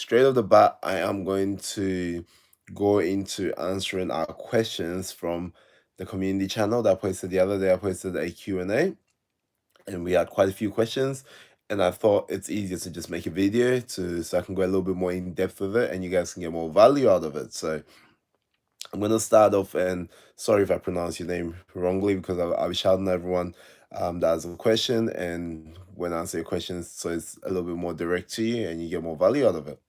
straight off the bat, I am going to go into answering our questions from the community channel that I posted the other day. I posted a Q&A, and we had quite a few questions, and I thought it's easier to just make a video so I can go a little bit more in depth with it and you guys can get more value out of it. So I'm going to start off, and sorry if I pronounce your name wrongly, because I'll be shouting at everyone that has a question, and when I answer your questions, so it's a little bit more direct to you and you get more value out of it.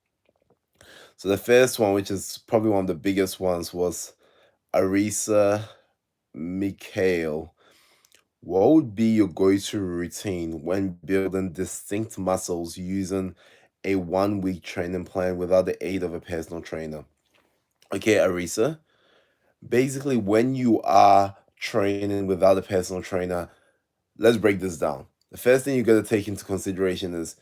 So the first one, which is probably one of the biggest ones, was Arisa Mikhail. What would be your go-to routine when building distinct muscles using a 1 week training plan without the aid of a personal trainer? Okay, Arisa. Basically, when you are training without a personal trainer, let's break this down. The first thing you got to take into consideration is,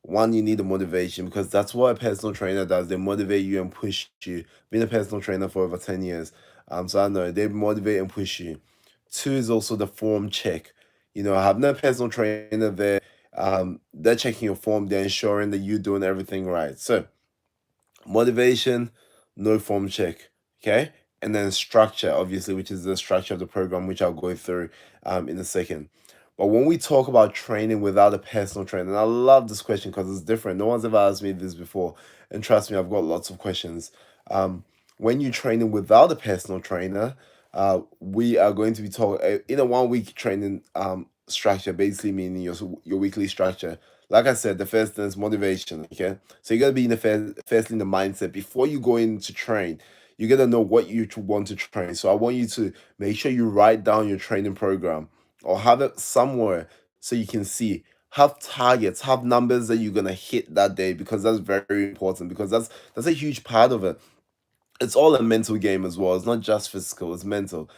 one, you need a motivation, because that's what a personal trainer does. They motivate you and push you. Being a personal trainer for over 10 years, so I know they motivate and push you. Two is also the form check. Having a personal trainer there, they're checking your form, they're ensuring that you're doing everything right. So motivation, no form check, okay? And then structure, obviously, which is the structure of the program, which I'll go through in a second. But when we talk about training without a personal trainer, and I love this question because it's different. No one's ever asked me this before. And trust me, I've got lots of questions. When you're training without a personal trainer, we are going to be talking in a 1 week training structure, basically meaning your weekly structure. Like I said, the first thing is motivation. Okay, so you gotta be in the firstly in the mindset before you go in to train. You gotta know what you want to train. So I want you to make sure you write down your training program or have it somewhere so you can see. Have targets, have numbers that you're gonna hit that day, because that's very important, because that's a huge part of it. It's all a mental game as well. It's not just physical, it's mental.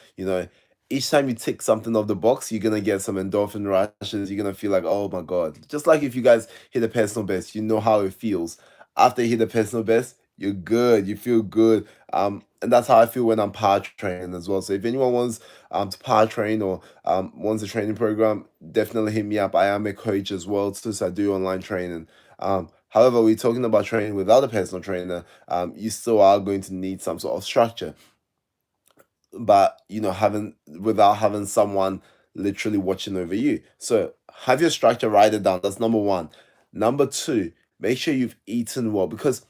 Each time you tick something off the box, you're gonna get some endorphin rushes. You're gonna feel like, oh my god. Just like if you guys hit a personal best, you know how it feels. After you hit a personal best, you're good. You feel good. And that's how I feel when I'm power training as well. So if anyone wants to power train, or wants a training program, definitely hit me up. I am a coach as well too, so I do online training. However, we're talking about training without a personal trainer. You still are going to need some sort of structure, but having without having someone literally watching over you. So have your structure, write it down. That's number one. Number two, make sure you've eaten well, because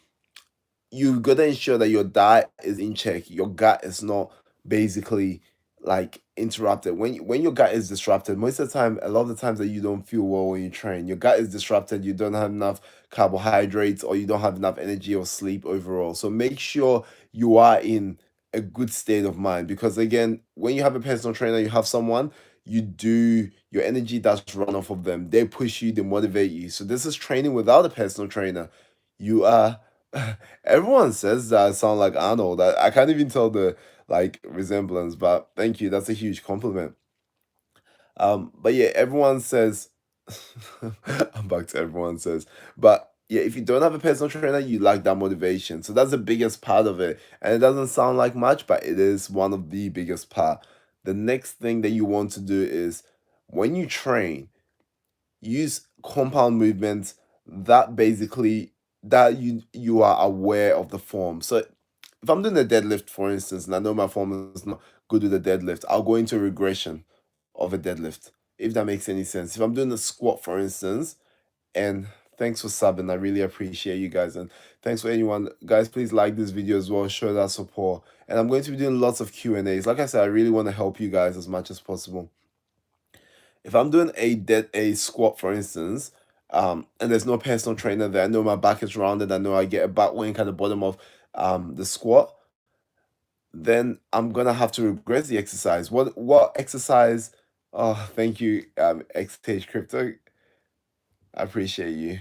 you gotta ensure that your diet is in check. Your gut is not basically like interrupted. When your gut is disrupted, most of the time, a lot of the times that you don't feel well when you train, your gut is disrupted. You don't have enough carbohydrates, or you don't have enough energy or sleep overall. So make sure you are in a good state of mind, because again, when you have a personal trainer, you have someone, your energy does run off of them. They push you, they motivate you. So this is training without a personal trainer. You are Everyone says that I sound like Arnold. I can't even tell the like resemblance, but thank you. That's a huge compliment. But yeah, everyone says I'm back to everyone says. But yeah, if you don't have a personal trainer, you lack that motivation. So that's the biggest part of it. And it doesn't sound like much, but it is one of the biggest part. The next thing that you want to do is, when you train, use compound movements that basically that you are aware of the form. So if I'm doing a deadlift, for instance, and I know my form is not good with the deadlift, I'll go into regression of a deadlift, if that makes any sense. If I'm doing a squat, for instance, and thanks for subbing, I really appreciate you guys, and thanks for anyone, guys. Please like this video as well, show that support, and I'm going to be doing lots of Q&As. Like I said, I really want to help you guys as much as possible. If I'm doing a squat, for instance, and there's no personal trainer there, I know my back is rounded, I know I get a back wink at the bottom of the squat, then I'm gonna have to regress the exercise. What exercise? Oh, thank you, XH Crypto. I appreciate you.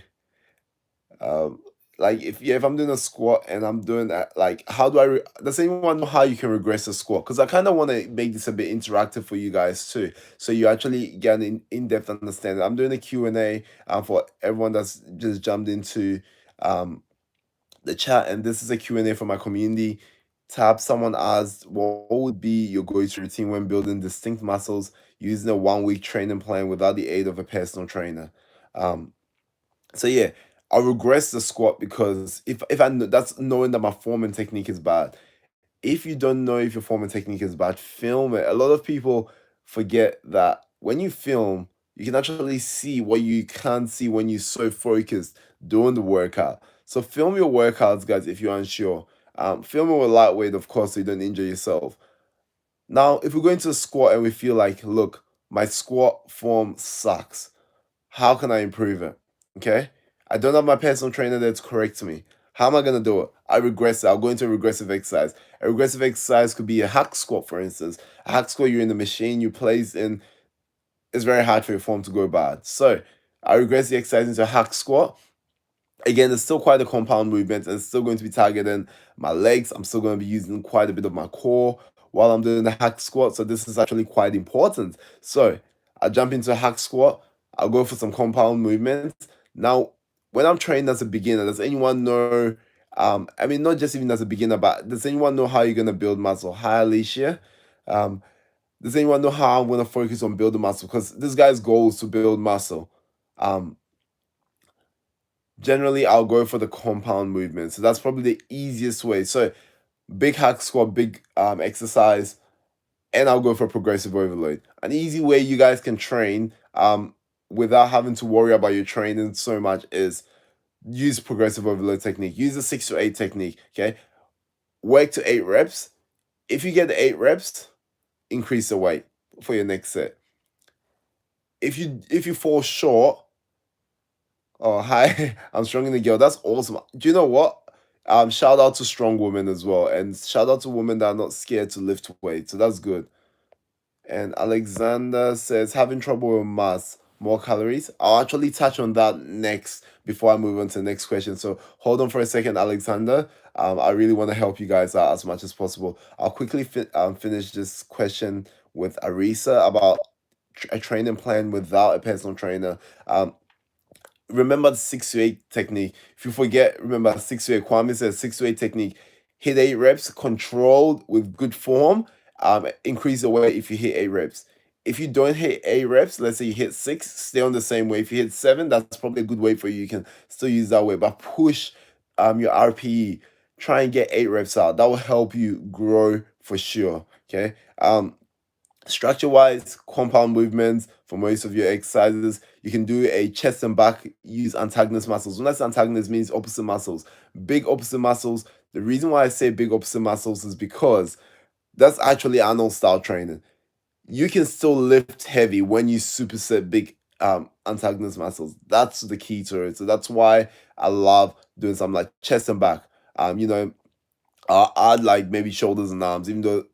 Um, like if I'm doing a squat and I'm doing that, like how do does anyone know how you can regress a squat? Because I kind of want to make this a bit interactive for you guys too, so you actually get an in-depth understanding. I'm doing a Q&A for everyone that's just jumped into um the chat, and this is a Q&A for my community tab. Someone asked, what would be your go-to routine when building distinct muscles using a 1 week training plan without the aid of a personal trainer? So yeah, I'll regress the squat because if I know, that's knowing that my form and technique is bad. If you don't know if your form and technique is bad, film it. A lot of people forget that when you film, you can actually see what you can't see when you're so focused doing the workout. So film your workouts, guys, if you're unsure. Film it with lightweight, of course, so you don't injure yourself. Now, if we're going to squat and we feel like, look, my squat form sucks, how can I improve it? Okay? I don't have my personal trainer there to correct me. How am I gonna do it? I regress it. I'll go into a regressive exercise. A regressive exercise could be a hack squat, for instance. A hack squat, you're in the machine, you place in, it's very hard for your form to go bad. So I regress the exercise into a hack squat. Again, it's still quite a compound movement and it's still going to be targeting my legs. I'm still going to be using quite a bit of my core while I'm doing the hack squat. So this is actually quite important. So I jump into a hack squat. I'll go for some compound movements. Now, when I'm trained as a beginner, does anyone know? I mean, not just even as a beginner, but does anyone know how you're gonna build muscle? Hi, Alicia. Um, does anyone know how I'm gonna focus on building muscle? Because this guy's goal is to build muscle. Um, Generally, I'll go for the compound movement. So that's probably the easiest way. So big hack squat, big exercise, and I'll go for progressive overload. An easy way you guys can train without having to worry about your training so much is use progressive overload technique. Use the 6 to 8 technique. Okay, work to 8 reps. If you get the 8 reps, increase the weight for your next set. If you fall short, oh, hi. I'm strong in the girl. That's awesome. Do you know what? Shout out to strong women as well. And shout out to women that are not scared to lift weight. So that's good. And Alexander says, having trouble with mass, more calories. I'll actually touch on that next before I move on to the next question. So hold on for a second, Alexander. I really want to help you guys out as much as possible. I'll quickly finish this question with Arisa about a training plan without a personal trainer. Remember the 6 to 8 technique. If you forget, remember 6 to 8. Kwame says 6 to 8 technique. Hit 8 reps, controlled with good form. Increase the weight if you hit 8 reps. If you don't hit 8 reps, let's say you hit 6, stay on the same weight. If you hit 7, that's probably a good weight for you. You can still use that weight, but push your RPE. Try and get 8 reps out. That will help you grow for sure. Okay. Structure wise, compound movements for most of your exercises. You can do a chest and back, use antagonist muscles. When I say antagonist, means opposite muscles. Big opposite muscles. The reason why I say big opposite muscles is because that's actually Arnold style training. You can still lift heavy when you superset big antagonist muscles. That's the key to it. So that's why I love doing something like chest and back. I'd like maybe shoulders and arms, even though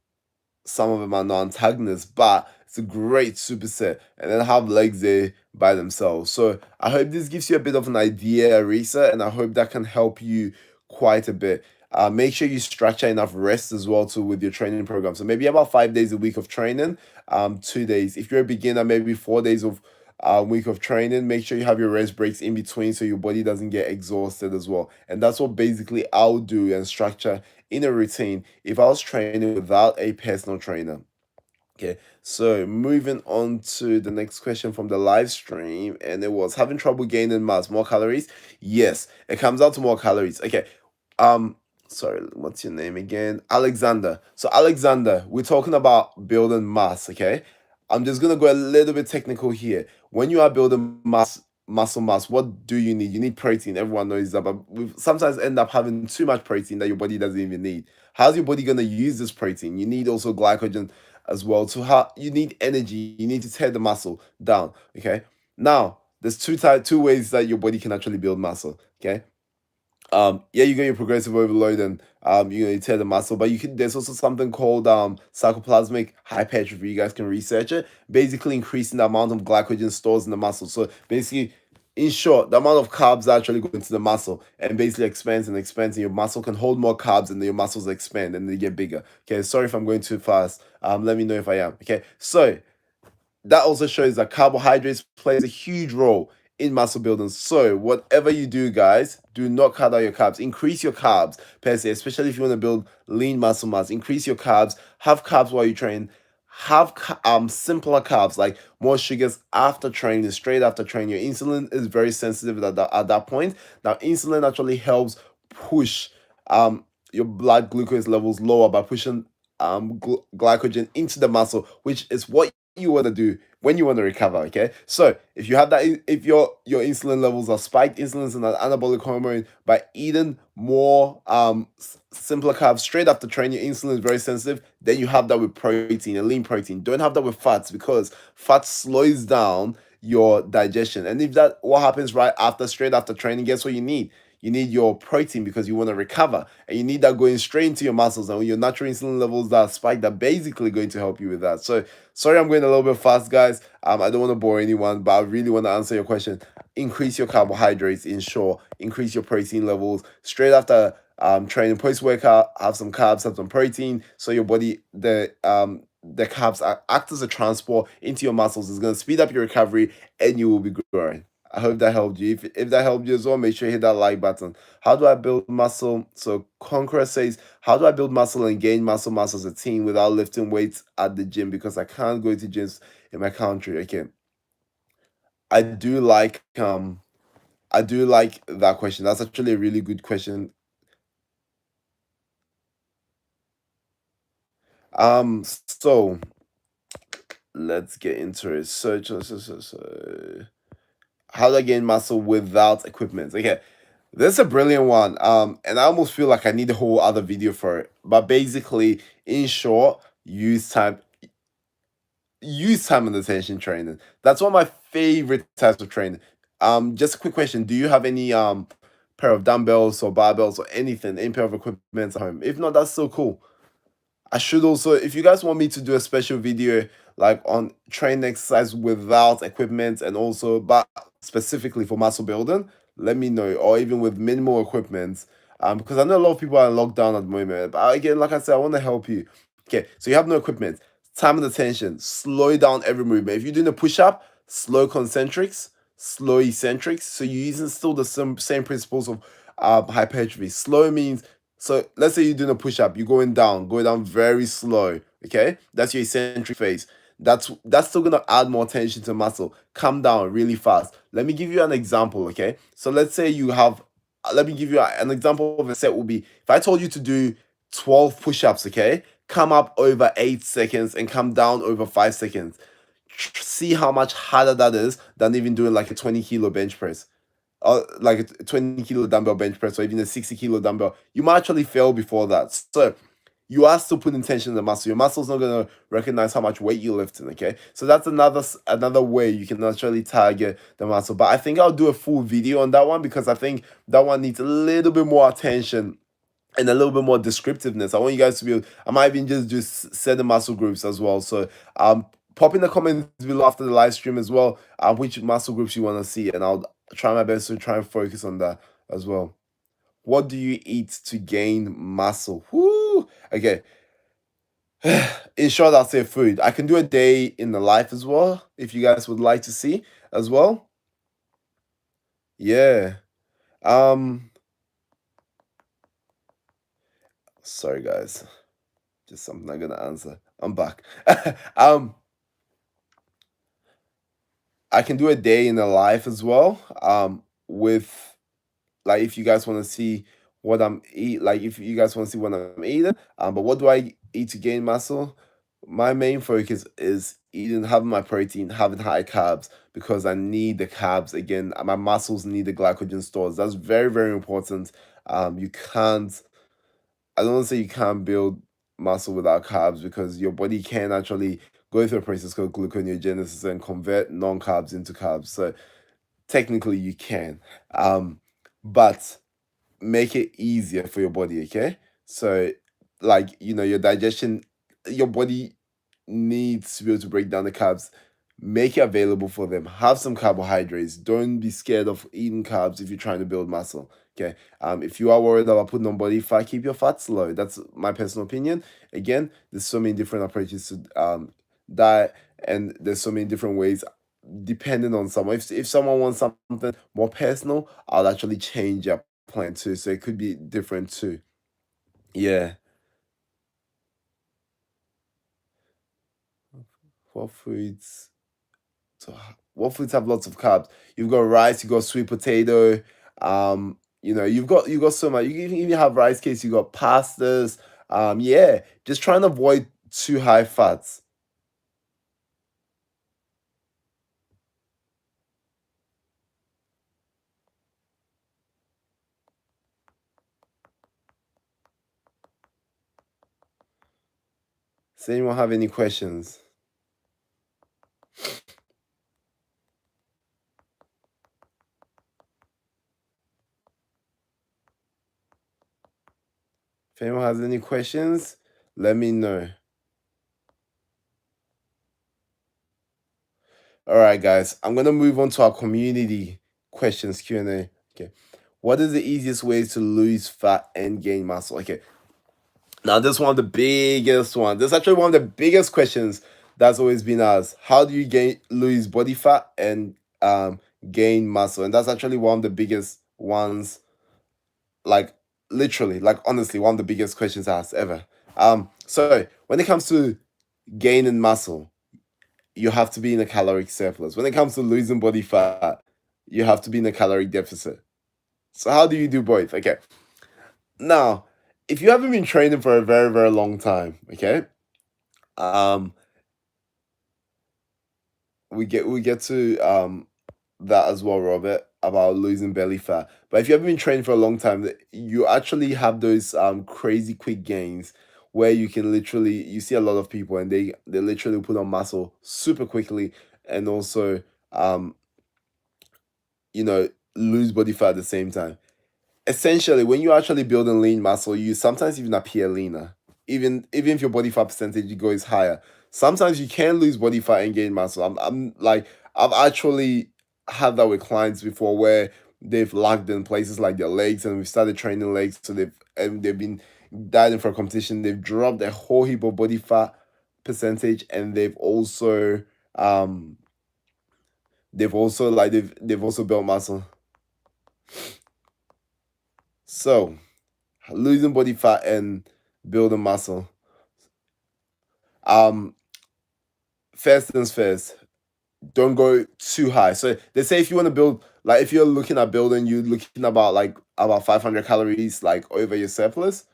some of them are non-antagonists, but it's a great superset, and then have legs there by themselves. So I hope this gives you a bit of an idea, Arisa, and I hope that can help you quite a bit. Make sure you structure enough rest as well too with your training program. So maybe about 5 days a week of training, 2 days. If you're a beginner, maybe 4 days of week of training. Make sure you have your rest breaks in between so your body doesn't get exhausted as well. And that's what basically I'll do and structure in a routine if I was training without a personal trainer. Okay, so moving on to the next question from the live stream, and it was having trouble gaining mass, more calories. Yes, it comes out to more calories. Okay, um, sorry, what's your name again? Alexander. So Alexander, we're talking about building mass. Okay, I'm just gonna go a little bit technical here. When you are building muscle mass, what do you need? You need protein. Everyone knows that, but we sometimes end up having too much protein that your body doesn't even need. How's your body gonna use this protein? You need also glycogen as well. So how you need energy, you need to tear the muscle down. Okay. Now there's two ways that your body can actually build muscle. Okay. Yeah, you get your progressive overload and you tear the muscle, but you can there's also something called sarcoplasmic hypertrophy. You guys can research it. Basically increasing the amount of glycogen stores in the muscle. So basically, in short, the amount of carbs actually go into the muscle and basically expands and expands, and your muscle can hold more carbs and your muscles expand and they get bigger. Okay, sorry if I'm going too fast. Let me know if I am. Okay, so that also shows that carbohydrates plays a huge role in muscle building. So whatever you do, guys, do not cut out your carbs. Increase your carbs per se, especially if you want to build lean muscle mass. Increase your carbs. Have carbs while you train. have simpler carbs, like more sugars after training, straight after training. Your insulin is very sensitive at that point. Now insulin actually helps push your blood glucose levels lower by pushing glycogen into the muscle, which is what you want to do when you want to recover. Okay, so if you have that, if your insulin levels are spiked, insulin is an anabolic hormone. By eating more simpler carbs straight after training, your insulin is very sensitive. Then you have that with protein and lean protein. Don't have that with fats, because fat slows down your digestion. And if that what happens right after, straight after training, guess what you need? You need your protein, because you want to recover, and you need that going straight into your muscles. And when your natural insulin levels that spike, they're basically going to help you with that. So sorry, I'm going a little bit fast, guys. I don't want to bore anyone, but I really want to answer your question. Increase your carbohydrates, ensure increase your protein levels straight after training. Post workout, have some carbs, have some protein, so your body, the carbs act as a transport into your muscles. It's going to speed up your recovery, and you will be growing. I hope that helped you. If that helped you as well, make sure you hit that like button. How do I build muscle? So Conqueror says, how do I build muscle and gain muscle mass as a team without lifting weights at the gym, because I can't go to gyms in my country? Okay. I do like that question. That's actually a really good question. So let's get into it. So how do I gain muscle without equipment? Okay, this is a brilliant one. And I almost feel like I need a whole other video for it. But basically, in short, use time and attention training. That's one of my favorite types of training. Just a quick question: do you have any pair of dumbbells or barbells or anything, any pair of equipment at home? If not, that's so cool. I should also, if you guys want me to do a special video like on training exercise without equipment, and also, but specifically for muscle building, let me know, or even with minimal equipment. Because I know a lot of people are in lockdown at the moment. But again, like I said, I want to help you. Okay, so you have no equipment, time and attention, slow down every movement. If you're doing a push up, slow concentrics, slow eccentrics. So you're using still the same principles of hypertrophy. Slow means, so let's say you're doing a push-up, you're going down very slow. Okay, that's your eccentric phase. That's still gonna add more tension to muscle. Come down really fast. Let me give you an example. Okay, so let's say you have. Let me give you an example of a set. Will be if I told you to do 12 push-ups. Okay, come up over 8 seconds and come down over 5 seconds. See how much harder that is than even doing like a 20-kilo bench press, like a 20-kilo dumbbell bench press, or even a 60-kilo dumbbell. You might actually fail before that. So you are still putting tension in the muscle. Your muscle's not going to recognize how much weight you're lifting. Okay, so that's another way you can actually target the muscle. But I think I'll do a full video on that one, because I think that one needs a little bit more attention and a little bit more descriptiveness. I want you guys to be able, I might even just do certain muscle groups as well. So pop in the comments below after the live stream as well, which muscle groups you want to see, and I'll try my best to try and focus on that as well. What do you eat to gain muscle? Whoo! Okay. In short, I'll say food. I can do a day in the life as well, if you guys would like to see as well. Yeah. Um. Sorry, guys. Just something I'm gonna answer. I'm back. um. I can do a day in the life as well. With, like, if you guys want to see what I'm eat, like if you guys want to see what I'm eating. But what do I eat to gain muscle? My main focus is eating, having my protein, having high carbs, because I need the carbs. Again, my muscles need the glycogen stores. That's very, very important. You can't, I don't want to say you can't build muscle without carbs, because your body can actually go through a process called gluconeogenesis and convert non-carbs into carbs. So technically you can. But make it easier for your body, okay? So, like, your digestion, your body needs to be able to break down the carbs. Make it available for them. Have some carbohydrates. Don't be scared of eating carbs if you're trying to build muscle. Okay. If you are worried about putting on body fat, keep your fats low. That's my personal opinion. Again, there's so many different approaches to diet, and there's so many different ways depending on someone. If someone wants something more personal, I'll actually change your plan too. So it could be different too. Yeah. What foods? So what foods have lots of carbs? You've got rice, you've got sweet potato. You've got so much. You can even have rice cakes. You got pastas. Yeah, just trying to avoid too high fats. Does anyone have any questions? If anyone has any questions, let me know. All right, guys. I'm gonna move on to our community questions Q&A. Okay. What is the easiest way to lose fat and gain muscle? Okay. Now, this is one of the biggest ones. This is actually one of the biggest questions that's always been asked. How do you lose body fat and gain muscle? And that's actually one of the biggest ones, like literally, like honestly, one of the biggest questions asked ever. So when it comes to gaining muscle, you have to be in a caloric surplus. When it comes to losing body fat, you have to be in a calorie deficit. So how do you do both? Okay. Now, if you haven't been training for a very, very long time, okay, um, we get to that as well, Robert, about losing belly fat. But if you haven't been training for a long time, you actually have those crazy quick gains where you can literally you see a lot of people and they literally put on muscle super quickly and also um you know lose body fat at the same time. Essentially, when you're actually building lean muscle, you sometimes even appear leaner. Even if your body fat percentage goes higher. Sometimes you can lose body fat and gain muscle. I'm like I've actually had that with clients before where they've lagged in places like their legs and we've started training legs so they've been dieting for a competition. They've dropped a whole heap of body fat percentage and um they've also built muscle. So losing body fat and building muscle. Um, First things first, don't go too high. So they say if you want to build, like if you're looking at building, you're looking about 500 calories like over your surplus,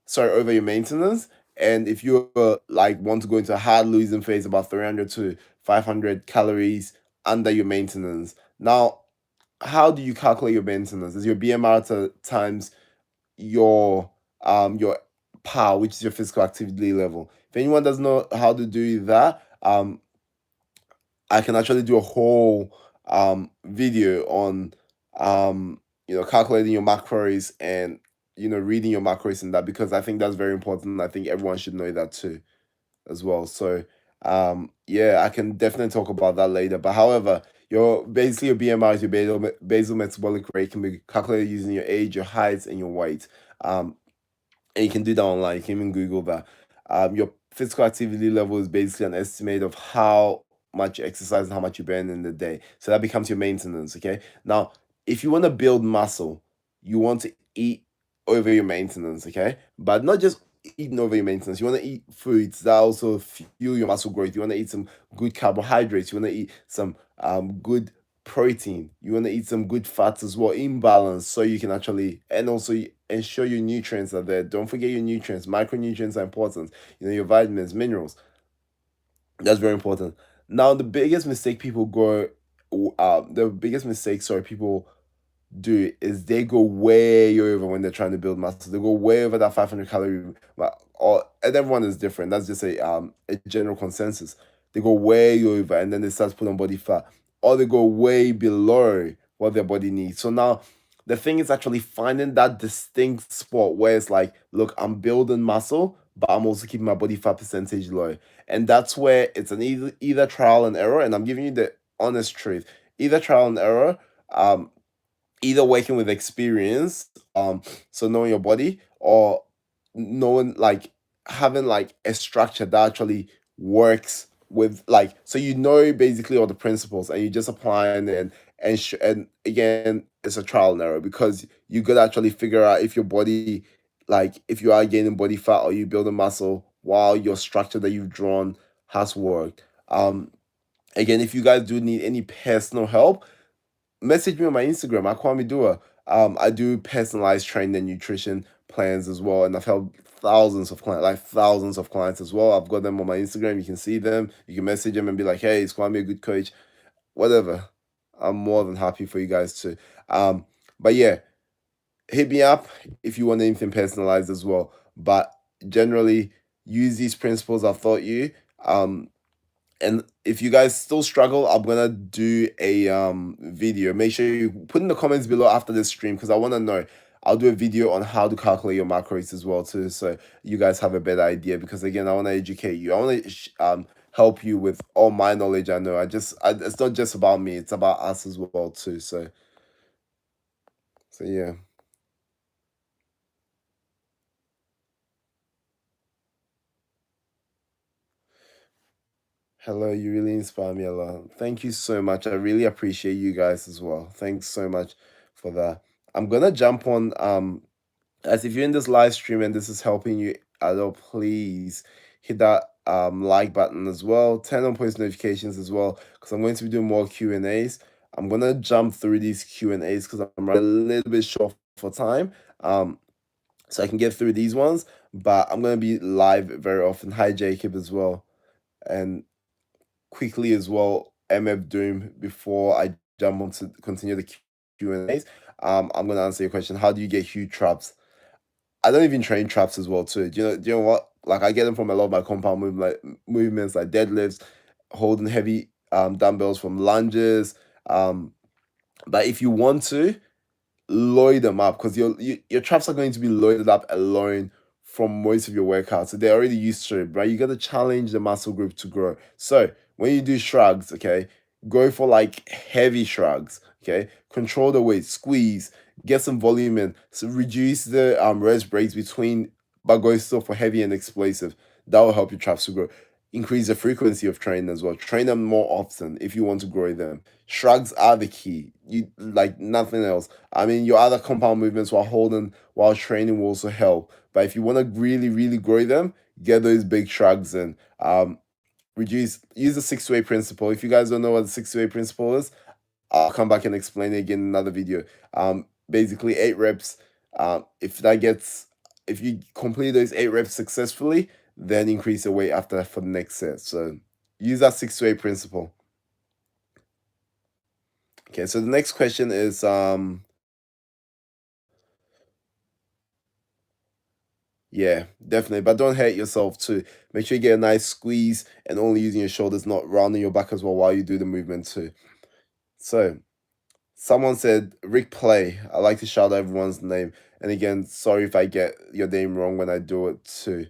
sorry, over your maintenance. And if you like want to go into a hard losing phase, about 300 to 500 calories under your maintenance. Now, how do you calculate your maintenance? Is your BMR times your POW, which is your physical activity level. If anyone doesn't know how to do that, I can actually do a whole video on calculating your macros and reading your macros in that because I think that's very important. I think everyone should know that too as well. So yeah, I can definitely talk about that later. But however, your BMI is your basal metabolic rate can be calculated using your age, your height, and your weight. And you can do that online. You can even Google that. Your physical activity level is basically an estimate of how much you exercise and how much you burn in the day. So that becomes your maintenance. Okay. Now, if you want to build muscle, you want to eat over your maintenance. Okay, but not just eating over your maintenance. You want to eat foods that also fuel your muscle growth. You want to eat some good carbohydrates. You want to eat some good protein. You want to eat some good fats as well in balance so you can actually and also ensure your nutrients are there. Don't forget your nutrients. Micronutrients are important. Your vitamins, minerals. That's very important. Now the biggest mistake people go the biggest mistake sorry people do is they go way over when they're trying to build muscle. They go way over that 500 calorie, and everyone is different. That's just a general consensus. They go way over and then they start to put on body fat, or they go way below what their body needs. So now the thing is actually finding that distinct spot where it's like, look, I'm building muscle, but I'm also keeping my body fat percentage low. And that's where it's an either trial and error. And I'm giving you the honest truth. Either trial and error, either working with experience, so knowing your body, or knowing like having like a structure that actually works with like so basically all the principles and you just applying and again it's a trial and error because you could actually figure out if your body like if you are gaining body fat or you building muscle while your structure that you've drawn has worked. Again, if you guys do need any personal help, message me on my Instagram. I call me Dua. I do personalized training and nutrition plans as well, and I've helped thousands of clients, like thousands of clients as well. I've got them on my Instagram. You can see them. You can message them and be like, "Hey, is Kwame a good coach?" Whatever. I'm more than happy for you guys to. But yeah, hit me up if you want anything personalized as well. But generally, use these principles I've taught you. And if you guys still struggle, I'm gonna do a video. Make sure you put in the comments below after this stream because I want to know. I'll do a video on how to calculate your macros as well too, so you guys have a better idea. Because again, I want to educate you. I want to help you with all my knowledge. I know. It's not just about me. It's about us as well too. So yeah. Hello, you really inspire me a lot. Thank you so much. I really appreciate you guys as well. Thanks so much for that. I'm gonna jump on as if you're in this live stream and this is helping you at all, please hit that like button as well. Turn on post notifications as well because I'm going to be doing more Q&As. I'm gonna jump through these Q&As because I'm running a little bit short for time. So I can get through these ones, but I'm gonna be live very often. Hi Jacob as well. And quickly as well, MF Doom, before I jump on to continue the Q&As, I'm gonna answer your question. How do you get huge traps? I don't even train traps as well too. Do you know what? Like I get them from a lot of my compound movements like deadlifts, holding heavy dumbbells from lunges. But if you want to, load them up because your traps are going to be loaded up alone from most of your workouts. So they're already used to it, right? You got to challenge the muscle group to grow. So when you do shrugs, okay, go for like heavy shrugs, okay? Control the weight, squeeze, get some volume in. So reduce the rest breaks between, but go still for heavy and explosive. That will help your traps to grow. Increase the frequency of training as well. Train them more often if you want to grow them. Shrugs are the key. You like nothing else. I mean, your other compound movements while training will also help. But if you want to really, really grow them, get those big shrugs in. Use the 6-way principle. If you guys don't know what the 6-way principle is, I'll come back and explain it again in another video. Basically 8 reps. If you complete those 8 reps successfully, then increase the weight after for the next set. So use that 6-way principle. Okay, so the next question is yeah, definitely. But don't hurt yourself too. Make sure you get a nice squeeze and only using your shoulders, not rounding your back as well while you do the movement too. So someone said Rick Play. I like to shout out everyone's name. And again, sorry if I get your name wrong when I do it too.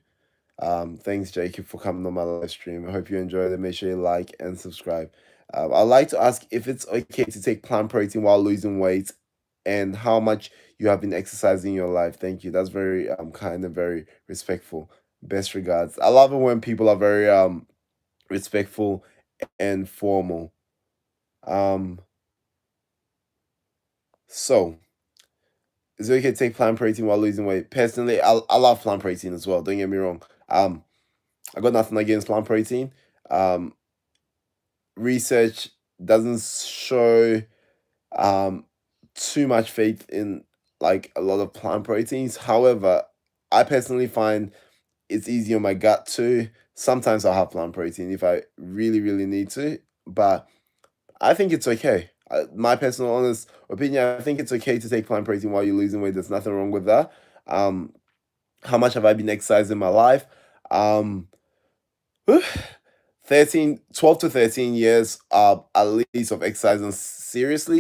Thanks, Jacob, for coming on my live stream. I hope you enjoyed it. Make sure you like and subscribe. I'd like to ask if it's okay to take plant protein while losing weight and how much you have been exercising in your life. Thank you. That's very kind and very respectful. Best regards. I love it when people are very respectful and formal. So is it okay to take plant protein while losing weight? Personally, I love plant protein as well. Don't get me wrong. I got nothing against plant protein. Um, Research doesn't show um too much faith in like a lot of plant proteins. However, I personally find it's easy on my gut too. Sometimes I'll have plant protein if I really, really need to, but I think it's okay. My personal honest opinion, I think it's okay to take plant protein while you're losing weight. There's nothing wrong with that. How much have I been exercising in my life? Um, 12 to 13 years at least of exercising seriously.